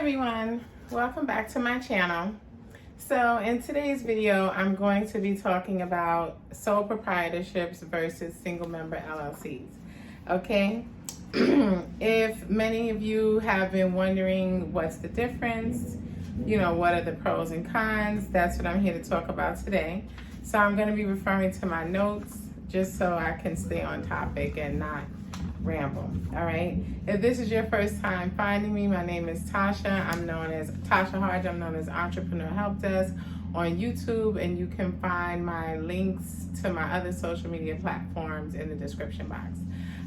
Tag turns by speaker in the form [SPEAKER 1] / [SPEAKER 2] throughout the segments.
[SPEAKER 1] everyone, welcome back to my channel. So in today's video, I'm going to be talking about sole proprietorships versus single member LLCs. Okay, if many of you have been wondering what's the difference, what are the pros and cons, that's what I'm here to talk about today. So I'm going to be referring to my notes just so I can stay on topic and not ramble. All right, if this is your first time finding me, my name is Tasha. I'm known as Tasha Harge. I'm known as Entrepreneur Help Desk on YouTube, and you can find my links to my other social media platforms in the description box.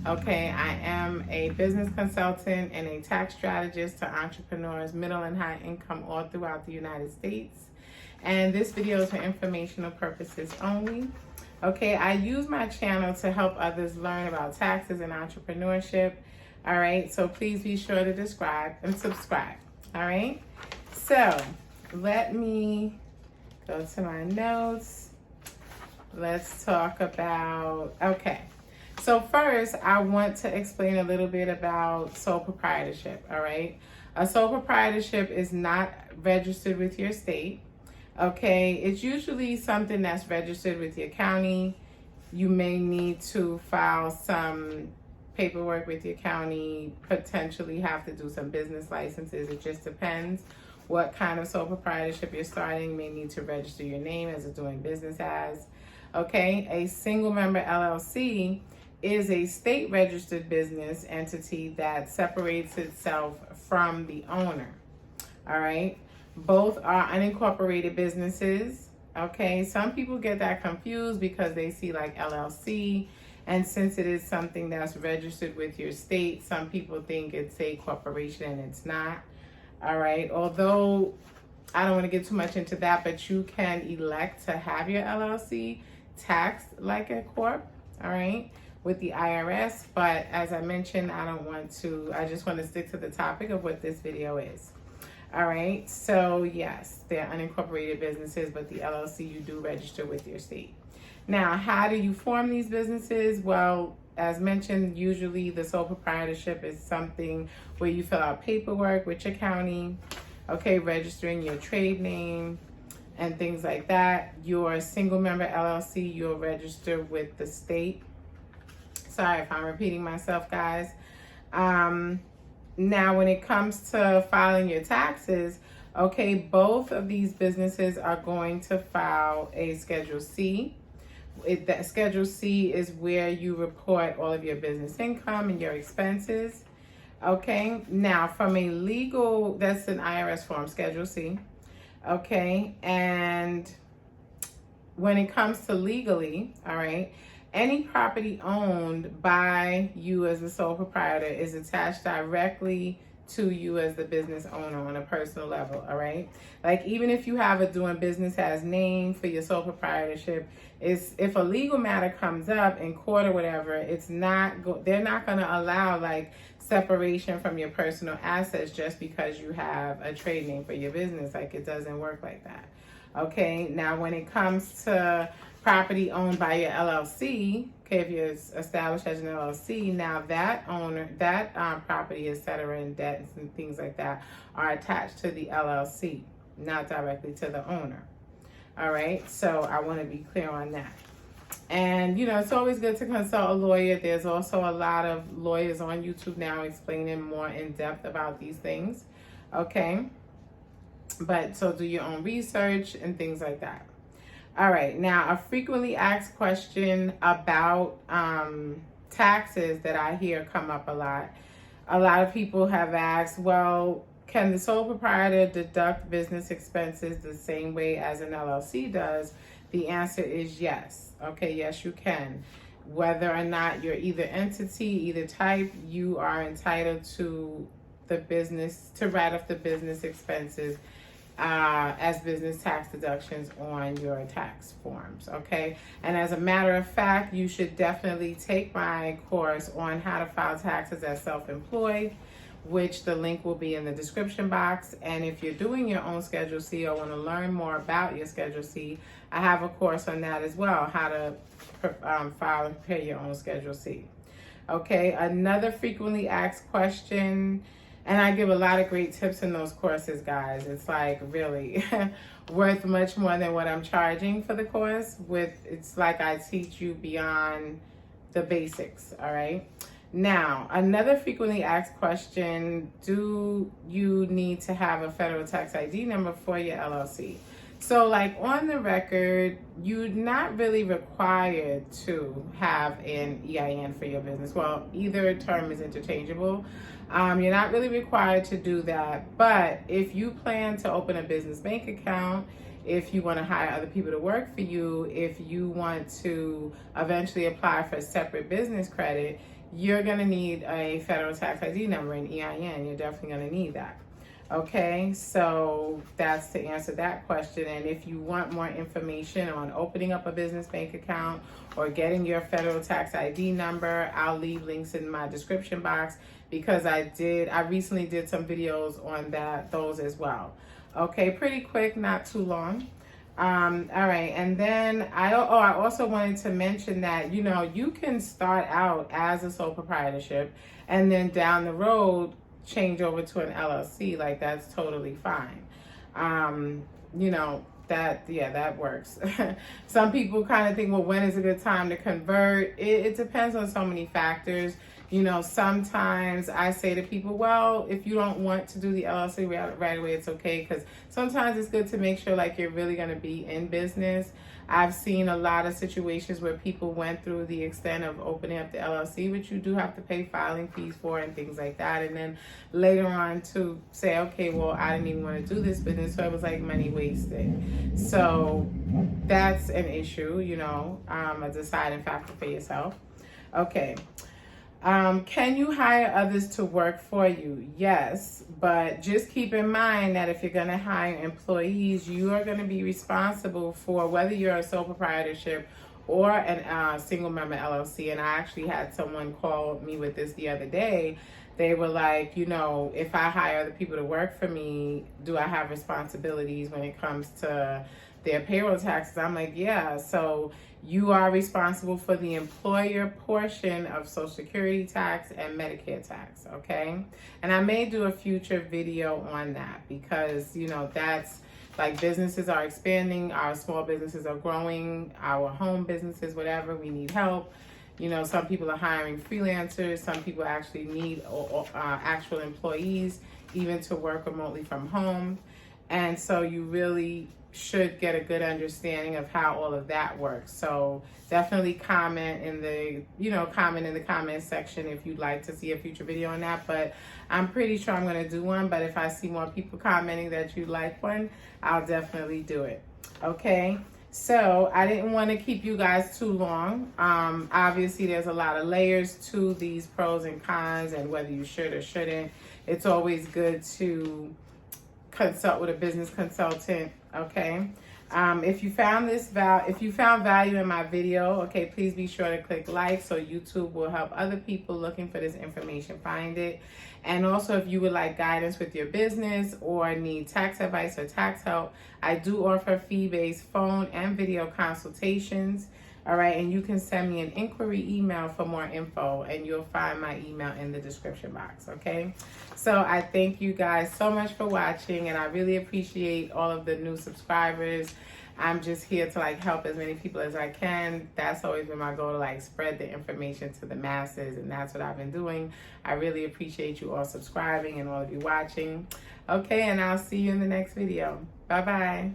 [SPEAKER 1] Okay, I am a business consultant and a tax strategist to entrepreneurs, middle and high income, all throughout the United States. And this video is for informational purposes only. Okay, I use my channel to help others learn about taxes and entrepreneurship. All right, so please be sure to subscribe. All right, so let me go to my notes. Let's talk about, okay. So first, I want to explain a little bit about sole proprietorship, all right? A sole proprietorship is not registered with your state. Okay, it's usually something that's registered with your county. You may need to file some paperwork with your county, potentially have to do some business licenses. It just depends what kind of sole proprietorship you're starting. You may need to register your name as a doing business as. Okay, a single member LLC is a state registered business entity that separates itself from the owner. All right. Both are unincorporated businesses. Okay, some people get that confused because they see like LLC, and since it is something that's registered with your state, some people think it's a corporation and it's not. All right, although I don't want to get too much into that, but you can elect to have your LLC taxed like a corp, all right, with the IRS. But as I mentioned, I just want to stick to the topic of what this video is. All right, so yes, they're unincorporated businesses, but the LLC you do register with your state. Now, how do you form these businesses? Well, as mentioned, usually the sole proprietorship is something where you fill out paperwork with your county, okay, registering your trade name and things like that. Your single member LLC, you'll register with the state. Sorry if I'm repeating myself, guys. Now, when it comes to filing your taxes, okay, both of these businesses are going to file a Schedule C. That Schedule C is where you report all of your business income and your expenses. Okay, now from a legal, that's an IRS form, Schedule C. Okay, and when it comes to legally, all right, any property owned by you as the sole proprietor is attached directly to you as the business owner on a personal level, all right? Like even if you have a doing business as name for your sole proprietorship, if a legal matter comes up in court or whatever, they're not going to allow like separation from your personal assets just because you have a trade name for your business. Like it doesn't work like that. Okay, now when it comes to property owned by your LLC, okay, if you're established as an LLC, now that property, et cetera, and debts and things like that are attached to the LLC, not directly to the owner. All right, so I want to be clear on that. And, it's always good to consult a lawyer. There's also a lot of lawyers on YouTube now explaining more in depth about these things, okay? But so do your own research and things like that. All right, now a frequently asked question about taxes that I hear come up a lot. A lot of people have asked, well, can the sole proprietor deduct business expenses the same way as an LLC does? The answer is yes. Okay, yes, you can. Whether or not you're either entity, either type, you are entitled to write off the business expenses as business tax deductions on your tax forms, okay? And as a matter of fact, you should definitely take my course on how to file taxes as self-employed, which the link will be in the description box. And if you're doing your own Schedule C or want to learn more about your Schedule C, I have a course on that as well, how to file and prepare your own Schedule C. Okay, another frequently asked question And I give a lot of great tips in those courses, guys. It's like really worth much more than what I'm charging for the course. It's like I teach you beyond the basics, all right? Now, another frequently asked question, do you need to have a federal tax ID number for your LLC? So like on the record, you're not really required to have an EIN for your business. Well, either term is interchangeable. You're not really required to do that. But if you plan to open a business bank account, if you want to hire other people to work for you, if you want to eventually apply for separate business credit, you're going to need a federal tax ID number, an EIN. You're definitely going to need that. Okay, so that's to answer that question. And if you want more information on opening up a business bank account or getting your federal tax ID number, I'll leave links in my description box because I recently did some videos on those as well. Okay, pretty quick, not too long. All right, and then I also wanted to mention that, you know, you can start out as a sole proprietorship and then down the road change over to an LLC. Like, that's totally fine. You know, that works. Some people kind of think, well, when is a good time to convert? It depends on so many factors. You know, sometimes I say to people, well, if you don't want to do the LLC right away, it's okay. Because sometimes it's good to make sure like you're really going to be in business. I've seen a lot of situations where people went through the extent of opening up the LLC, which you do have to pay filing fees for and things like that. And then later on to say, okay, well, I didn't even want to do this business. So it was like money wasted. So that's an issue, you know, a deciding factor for yourself. Okay. Can you hire others to work for you? Yes, but just keep in mind that if you're going to hire employees, you are going to be responsible for whether you're a sole proprietorship or a single member LLC. And I actually had someone call me with this the other day. They were like, you know, if I hire other people to work for me, do I have responsibilities when it comes to their payroll taxes? I'm like, yeah. So you are responsible for the employer portion of Social Security tax and Medicare tax, okay? And I may do a future video on that because, you know, that's like businesses are expanding, our small businesses are growing, our home businesses, whatever, we need help. You know, some people are hiring freelancers, some people actually need actual employees, even to work remotely from home. And so you really should get a good understanding of how all of that works. So definitely comment in the comment section if you'd like to see a future video on that. But I'm pretty sure I'm going to do one. But if I see more people commenting that you'd like one, I'll definitely do it. Okay. So I didn't want to keep you guys too long. Obviously, there's a lot of layers to these pros and cons and whether you should or shouldn't. It's always good to consult with a business consultant. Okay. If you found value in my video, okay, please be sure to click like so YouTube will help other people looking for this information find it. And also, if you would like guidance with your business or need tax advice or tax help, I do offer fee-based phone and video consultations. All right, and you can send me an inquiry email for more info, and you'll find my email in the description box, okay? So I thank you guys so much for watching, and I really appreciate all of the new subscribers. I'm just here to like help as many people as I can. That's always been my goal, to like spread the information to the masses, and that's what I've been doing. I really appreciate you all subscribing and all of you watching. Okay, and I'll see you in the next video. Bye-bye.